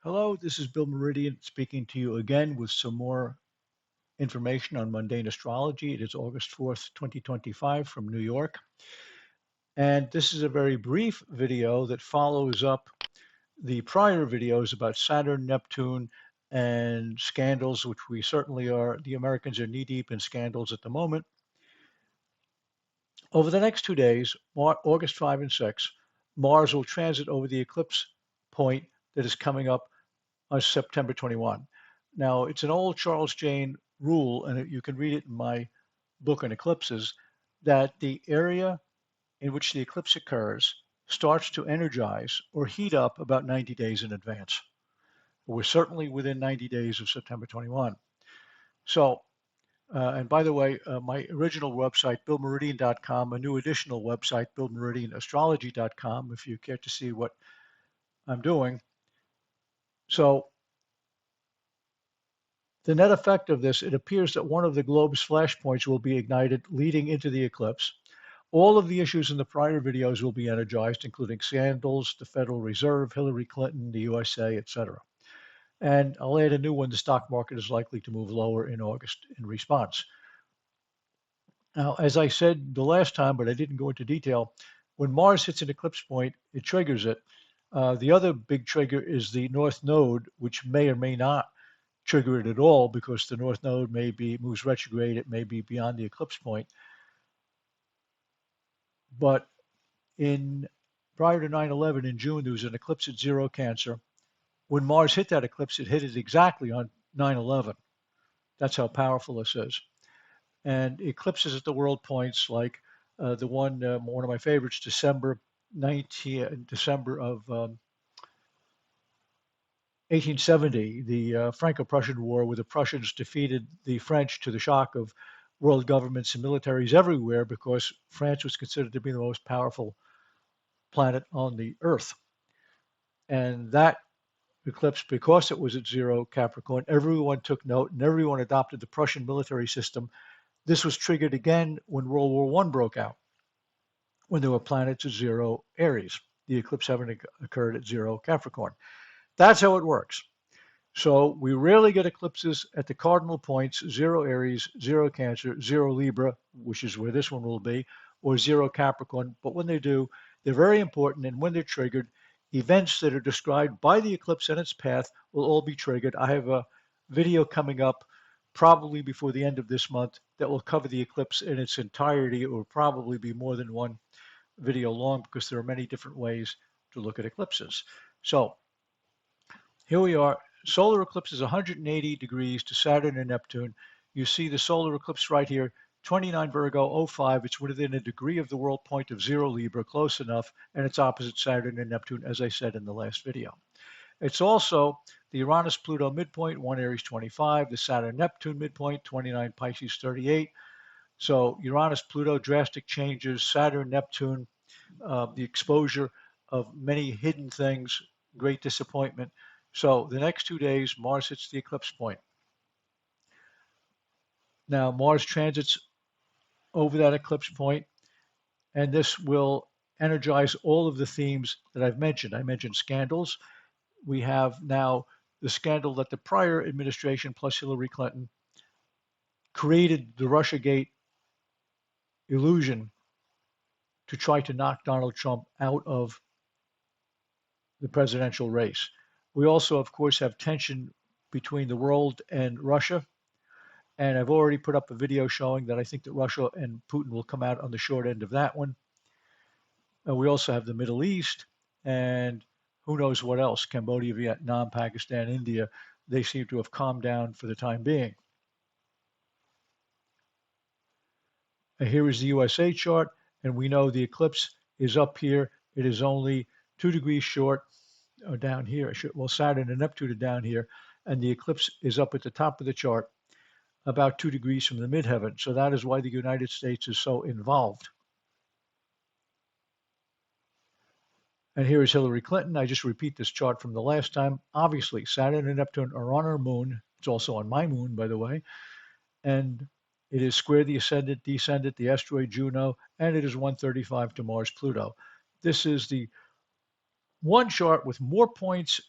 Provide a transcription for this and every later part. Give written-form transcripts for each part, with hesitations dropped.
Hello, this is Bill Meridian speaking to you again with some more information on mundane astrology. It is August 4th, 2025 from New York. And this is a very brief video that follows up the prior videos about Saturn, Neptune, and scandals, which we certainly are. The Americans are knee deep in scandals at the moment. Over the next 2 days, August 5 and 6, Mars will transit over the eclipse point that is coming up on September 21. Now, it's an old Charles Jane rule, and you can read it in my book on eclipses, that the area in which the eclipse occurs starts to energize or heat up about 90 days in advance. We're certainly within 90 days of September 21. So, and by the way, my original website, billmeridian.com, a new additional website, billmeridianastrology.com, if you care to see what I'm doing. So the net effect of this, it appears that one of the globe's flashpoints will be ignited leading into the eclipse. All of the issues in the prior videos will be energized, including scandals, the Federal Reserve, Hillary Clinton, the USA, etc. And I'll add a new one, the stock market is likely to move lower in August in response. Now, as I said the last time, but I didn't go into detail, when Mars hits an eclipse point, it triggers it. The other big trigger is the North Node, which may or may not trigger it at all because the North Node moves retrograde. It may be beyond the eclipse point. But prior to 9/11 in June, there was an eclipse at zero Cancer. When Mars hit that eclipse, it hit it exactly on 9/11. That's how powerful this is. And eclipses at the world points, like the one of my favorites, December of 1870, the Franco-Prussian War, where the Prussians defeated the French to the shock of world governments and militaries everywhere because France was considered to be the most powerful planet on the Earth. And that eclipse, because it was at zero Capricorn, everyone took note and everyone adopted the Prussian military system. This was triggered again when World War I broke out, when there were planets at zero Aries, the eclipse having occurred at zero Capricorn. That's how it works. So we rarely get eclipses at the cardinal points, zero Aries, zero Cancer, zero Libra, which is where this one will be, or zero Capricorn. But when they do, they're very important. And when they're triggered, events that are described by the eclipse and its path will all be triggered. I have a video coming up probably before the end of this month that will cover the eclipse in its entirety. It will probably be more than one video long because there are many different ways to look at eclipses. So here we are. Solar eclipse is 180 degrees to Saturn and Neptune. You see the solar eclipse right here, 29 Virgo 05. It's within a degree of the world point of zero Libra, close enough, and it's opposite Saturn and Neptune, as I said in the last video. It's also the Uranus-Pluto midpoint, 1 Aries 25, the Saturn-Neptune midpoint, 29 Pisces 38. So Uranus-Pluto, drastic changes, Saturn-Neptune, the exposure of many hidden things, great disappointment. So the next 2 days, Mars hits the eclipse point. Now, Mars transits over that eclipse point, and this will energize all of the themes that I've mentioned. I mentioned scandals. We have now the scandal that the prior administration plus Hillary Clinton created the Russiagate illusion to try to knock Donald Trump out of the presidential race. We also, of course, have tension between the world and Russia. And I've already put up a video showing that I think that Russia and Putin will come out on the short end of that one. We also have the Middle East and who knows what else, Cambodia, Vietnam, Pakistan, India. They seem to have calmed down for the time being. Here is the USA chart, and we know the eclipse is up here. It is only 2 degrees short, or down here. Well, Saturn and Neptune are down here, and the eclipse is up at the top of the chart, about 2 degrees from the midheaven. So that is why the United States is so involved. And here is Hillary Clinton. I just repeat this chart from the last time. Obviously, Saturn and Neptune are on our moon. It's also on my moon, by the way. And it is square the ascendant, descendant, the asteroid Juno, and it is 135 to Mars, Pluto. This is the one chart with more points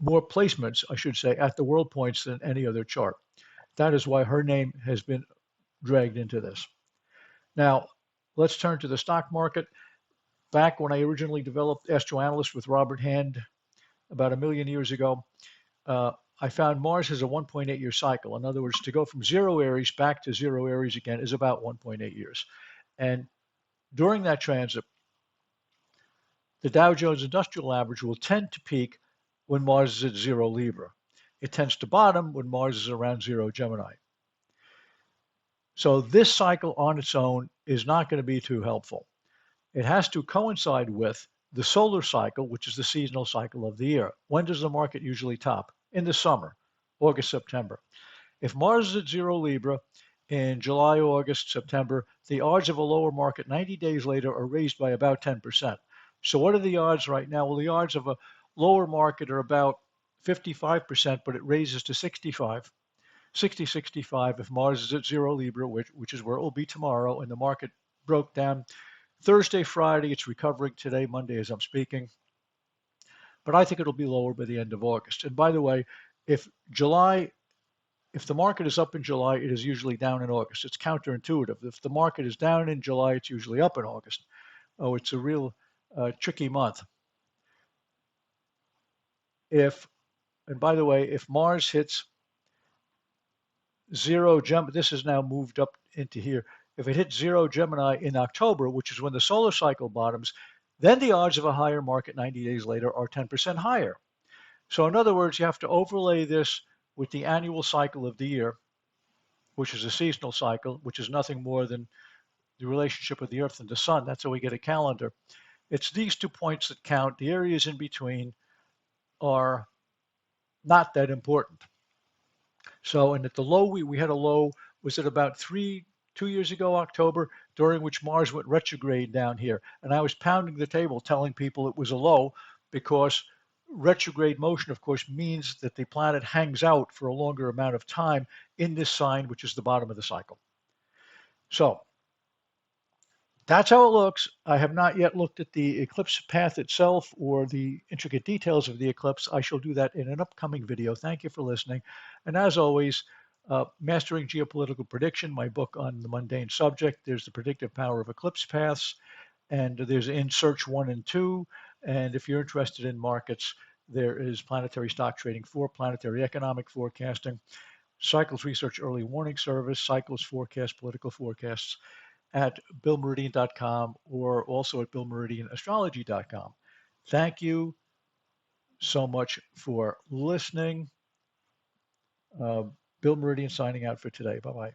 more placements, I should say, at the world points than any other chart. That is why her name has been dragged into this. Now, let's turn to the stock market. Back when I originally developed Astroanalyst with Robert Hand about 1 million years ago, uh, I found Mars has a 1.8 year cycle. In other words, to go from 0 Aries back to 0 Aries again is about 1.8 years. And during that transit, the Dow Jones Industrial Average will tend to peak when Mars is at 0 Libra. It tends to bottom when Mars is around 0 Gemini. So this cycle on its own is not going to be too helpful. It has to coincide with the solar cycle, which is the seasonal cycle of the year. When does the market usually top? In the summer, August, September. If Mars is at 0 Libra in July, August, September, the odds of a lower market 90 days later are raised by about 10%. So what are the odds right now? Well, the odds of a lower market are about 55%, but it raises to 65, 60, 65 if Mars is at 0 Libra, which is where it will be tomorrow, and the market broke down Thursday, Friday. It's recovering today, Monday, as I'm speaking. But I think it'll be lower by the end of August. And by the way, if the market is up in July, it is usually down in August. It's counterintuitive. If the market is down in July, it's usually up in August. Oh, it's a real tricky month. And by the way, if Mars hits 0 Gemini, this is now moved up into here. If it hits 0 Gemini in October, which is when the solar cycle bottoms, then the odds of a higher market 90 days later are 10% higher. So in other words, you have to overlay this with the annual cycle of the year, which is a seasonal cycle, which is nothing more than the relationship of the Earth and the Sun. That's how we get a calendar. It's these 2 points that count. The areas in between are not that important. So, and at the low, we had a low, was it about 2 years ago, October, during which Mars went retrograde down here. And I was pounding the table telling people it was a low because retrograde motion, of course, means that the planet hangs out for a longer amount of time in this sign, which is the bottom of the cycle. So that's how it looks. I have not yet looked at the eclipse path itself or the intricate details of the eclipse. I shall do that in an upcoming video. Thank you for listening. And as always, Mastering Geopolitical Prediction, my book on the mundane subject. There's the predictive power of eclipse paths, and there's In Search 1 and 2. And if you're interested in markets, there is Planetary Stock Trading 4, Planetary Economic Forecasting, Cycles Research Early Warning Service, Cycles Forecast, Political Forecasts, at billmeridian.com or also at billmeridianastrology.com. Thank you so much for listening. Bill Meridian signing out for today. Bye-bye.